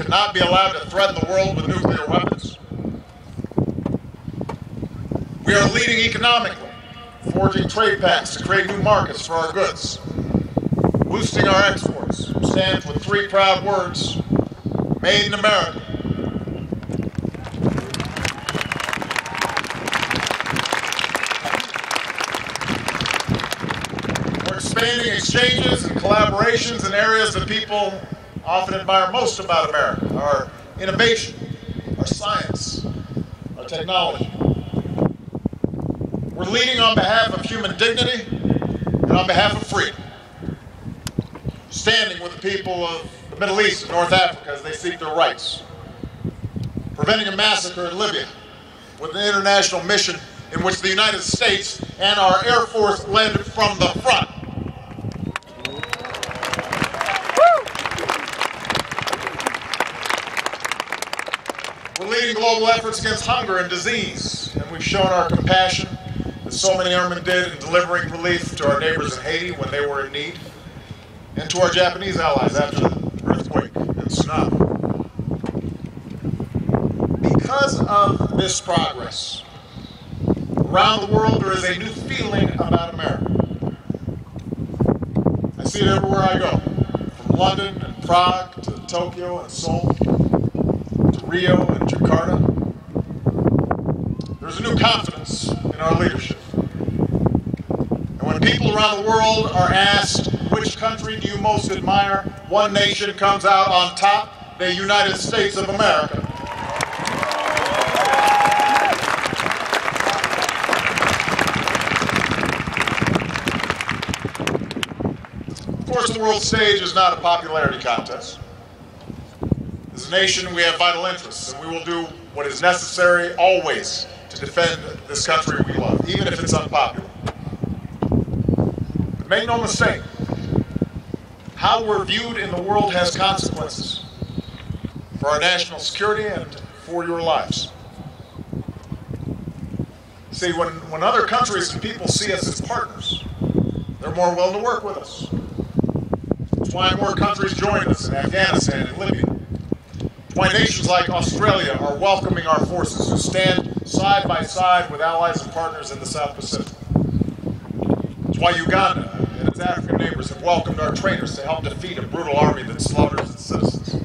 should not be allowed to threaten the world with nuclear weapons. We are leading economically, forging trade pacts to create new markets for our goods, boosting our exports, stands with three proud words: Made in America. We're expanding exchanges and collaborations in areas that people often admire most about America: our innovation, our science, our technology. We're leading on behalf of human dignity and on behalf of freedom, standing with the people of the Middle East and North Africa as they seek their rights, preventing a massacre in Libya with an international mission in which the United States and our Air Force led from the front. We're leading global efforts against hunger and disease, and we've shown our compassion, as so many airmen did, in delivering relief to our neighbors in Haiti when they were in need, and to our Japanese allies after the earthquake and tsunami. Because of this progress, around the world there is a new feeling about America. I see it everywhere I go, from London and Prague to Tokyo and Seoul, to Rio and Jakarta. There's a new confidence in our leadership. And when people around the world are asked, which country do you most admire, one nation comes out on top: the United States of America. Of course, the world stage is not a popularity contest. As a nation, we have vital interests, and we will do what is necessary always to defend this country we love, even if it's unpopular. But make no mistake, how we're viewed in the world has consequences for our national security and for your lives. See, when other countries and people see us as partners, they're more willing to work with us. That's why more countries join us in Afghanistan and Libya. That's why nations like Australia are welcoming our forces, who stand side by side with allies and partners in the South Pacific. That's why Uganda and its African neighbors have welcomed our trainers to help defeat a brutal army that slaughters its citizens.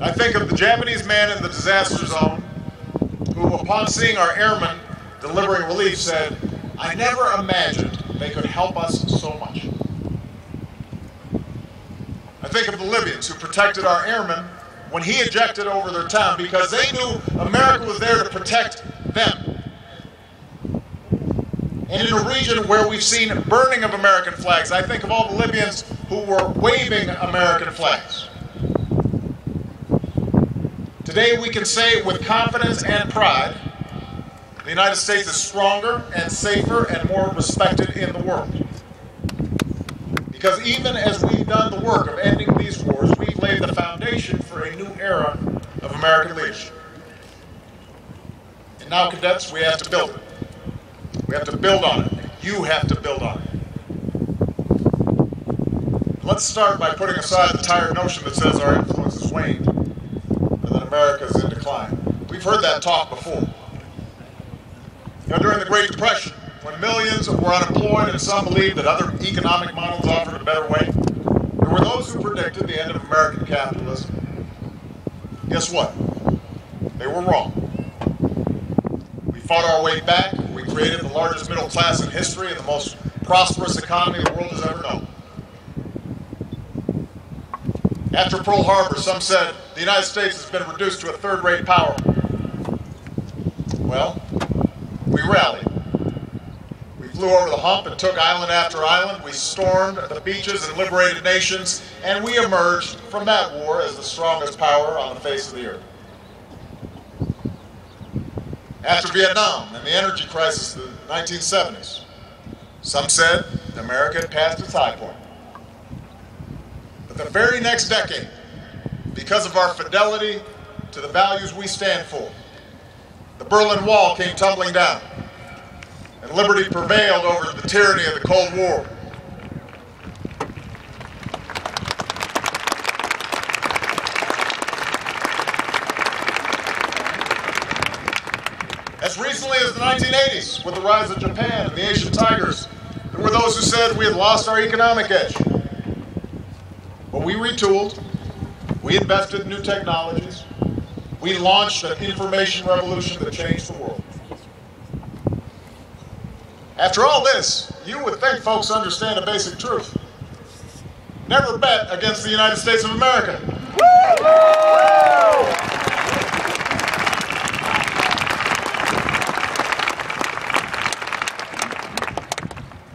I think of the Japanese man in the disaster zone who, upon seeing our airmen delivering relief, said, "I never imagined they could help us so much." I think of the Libyans who protected our airmen when he ejected over their town because they knew America was there to protect them. And in a region where we've seen burning of American flags, I think of all the Libyans who were waving American flags. Today we can say with confidence and pride, the United States is stronger and safer and more respected in the world. Because even as we've done the work of ending these wars, we've laid the foundation for a new era of American leadership. And now, cadets, we have to build it. We have to build on it. You have to build on it. Let's start by putting aside the tired notion that says our influence has waned and that America is in decline. We've heard that talk before. You know, during the Great Depression, when millions were unemployed and some believed that other economic models offered a better way, there were those who predicted the end of American capitalism. Guess what? They were wrong. We fought our way back. We created the largest middle class in history and the most prosperous economy the world has ever known. After Pearl Harbor, some said the United States has been reduced to a third-rate power. Well, we rallied. We flew over the hump and took island after island. We stormed the beaches and liberated nations, and we emerged from that war as the strongest power on the face of the earth. After Vietnam and the energy crisis of the 1970s, some said America had passed its high point. But the very next decade, because of our fidelity to the values we stand for, the Berlin Wall came tumbling down, and liberty prevailed over the tyranny of the Cold War. As recently as the 1980s, with the rise of Japan and the Asian tigers, there were those who said we had lost our economic edge. But we retooled, we invested in new technologies, we launched an information revolution that changed the world. After all this, you would think folks understand a basic truth. Never bet against the United States of America.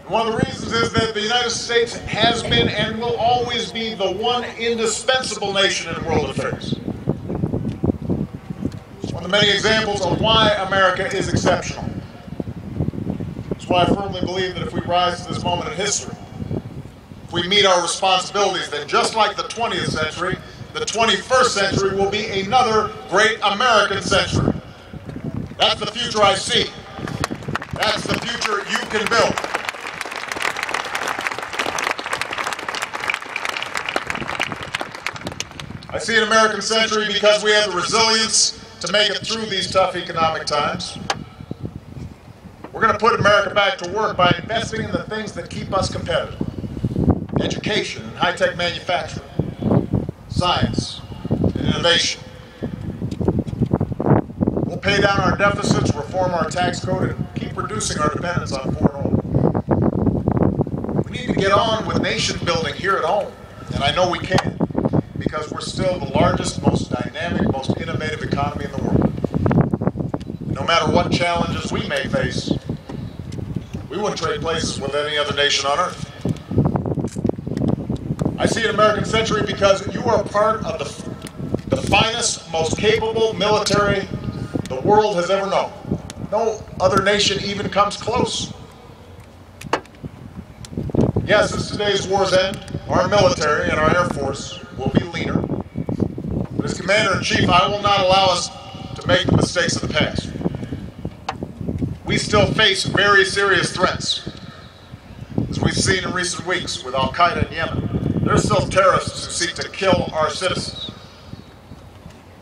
One of the reasons is that the United States has been and will always be the one indispensable nation in world affairs. It's one of the many examples of why America is exceptional. That's why I firmly believe that if we rise to this moment in history, if we meet our responsibilities, then just like the 20th century, the 21st century will be another great American century. That's the future I see. That's the future you can build. I see an American century because we have the resilience to make it through these tough economic times. We're going to put America back to work by investing in the things that keep us competitive. Education and high-tech manufacturing, science and innovation. We'll pay down our deficits, reform our tax code, and keep reducing our dependence on foreign oil. We need to get on with nation building here at home, and I know we can, because we're still the largest, most dynamic, most innovative economy in the world. No matter what challenges we may face, we wouldn't trade places with any other nation on earth. I see an American century because you are part of the finest, most capable military the world has ever known. No other nation even comes close. Yes, as today's wars end, our military and our Air Force will be leaner. But as Commander-in-Chief, I will not allow us to make the mistakes of the past. We still face very serious threats. As we've seen in recent weeks with Al-Qaeda in Yemen, there are still terrorists who seek to kill our citizens.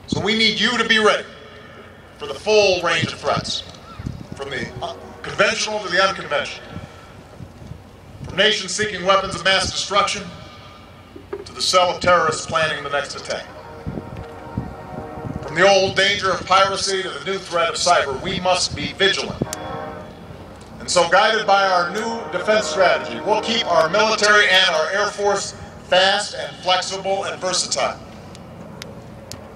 So we need you to be ready for the full range of threats, from the conventional to the unconventional, from nations seeking weapons of mass destruction to the cell of terrorists planning the next attack. From the old danger of piracy to the new threat of cyber, we must be vigilant. And so, guided by our new defense strategy, we'll keep our military and our Air Force fast and flexible and versatile.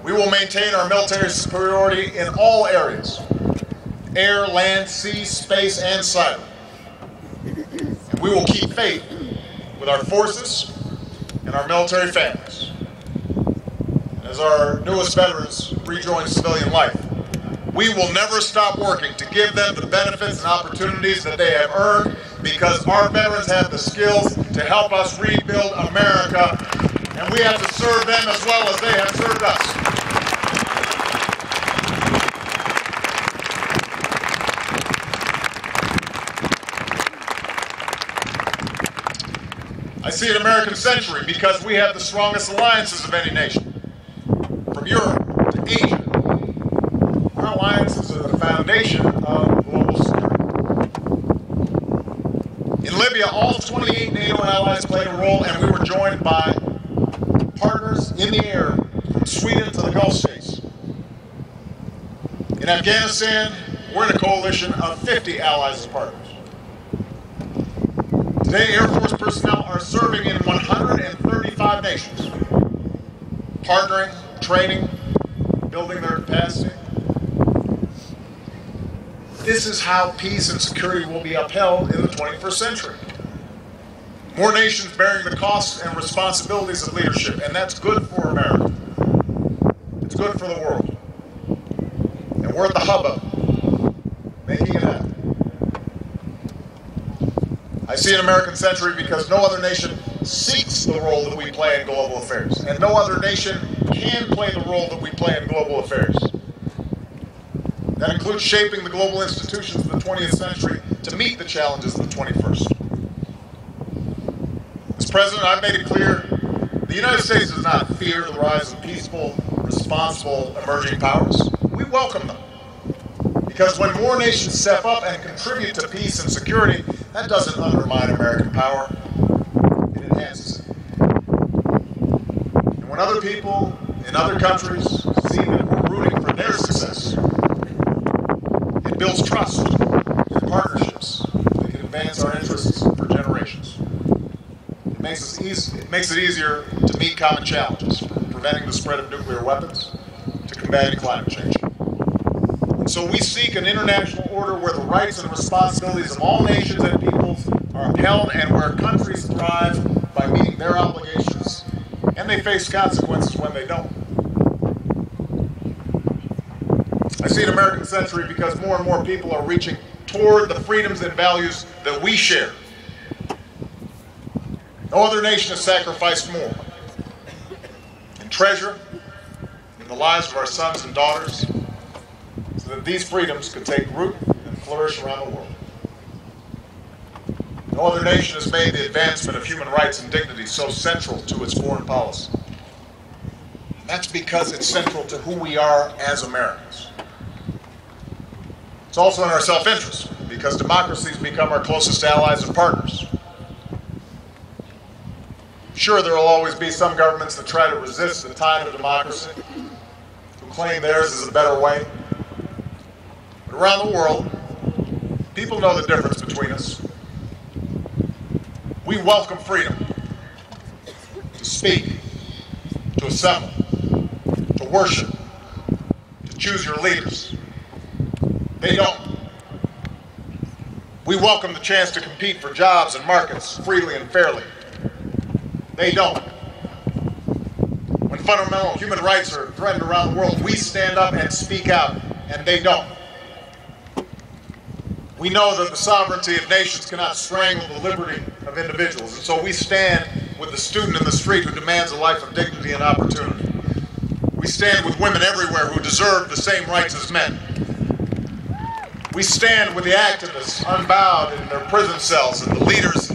We will maintain our military superiority in all areas: air, land, sea, space, and cyber. And we will keep faith with our forces and our military families. As our newest veterans rejoin civilian life, we will never stop working to give them the benefits and opportunities that they have earned, because our veterans have the skills to help us rebuild America, and we have to serve them as well as they have served us. I see an American century because we have the strongest alliances of any nation. From Europe to Asia, our alliances are the foundation of global security. In Libya, all 28 NATO allies played a role, and we were joined by partners in the air from Sweden to the Gulf states. In Afghanistan, we're in a coalition of 50 allies as partners. Today, Air Force personnel are serving in 135 nations, partnering, training, building their capacity. This is how peace and security will be upheld in the 21st century. More nations bearing the costs and responsibilities of leadership, and that's good for America. It's good for the world. And we're at the hub of it, making it happen. I see an American century because no other nation seeks the role that we play in global affairs, and no other nation can play the role that we play in global affairs. That includes shaping the global institutions of the 20th century to meet the challenges of the 21st. As President, I've made it clear the United States does not fear the rise of peaceful, responsible, emerging powers. We welcome them, Because when more nations step up and contribute to peace and security, that doesn't undermine American power. It enhances it. And when other people in other countries see that we're rooting for their success, it builds trust and partnerships that can advance our interests for generations. It makes it easier to meet common challenges, from preventing the spread of nuclear weapons to combating climate change. And so we seek an international order where the rights and responsibilities of all nations and peoples are upheld, and where countries thrive by meeting their obligations, and they face consequences when they don't. I see an American century because more and more people are reaching toward the freedoms and values that we share. No other nation has sacrificed more in treasure in the lives of our sons and daughters so that these freedoms could take root and flourish around the world. No other nation has made the advancement of human rights and dignity so central to its foreign policy. And that's because it's central to who we are as Americans. It's also in our self-interest, because democracies become our closest allies and partners. Sure, there will always be some governments that try to resist the tide of democracy, who claim theirs is a better way. But around the world, people know the difference between us. We welcome freedom to speak, to assemble, to worship, to choose your leaders. They don't. We welcome the chance to compete for jobs and markets freely and fairly. They don't. When fundamental human rights are threatened around the world, we stand up and speak out, and they don't. We know that the sovereignty of nations cannot strangle the liberty of individuals, and so we stand with the student in the street who demands a life of dignity and opportunity. We stand with women everywhere who deserve the same rights as men. We stand with the activists unbowed in their prison cells and the leaders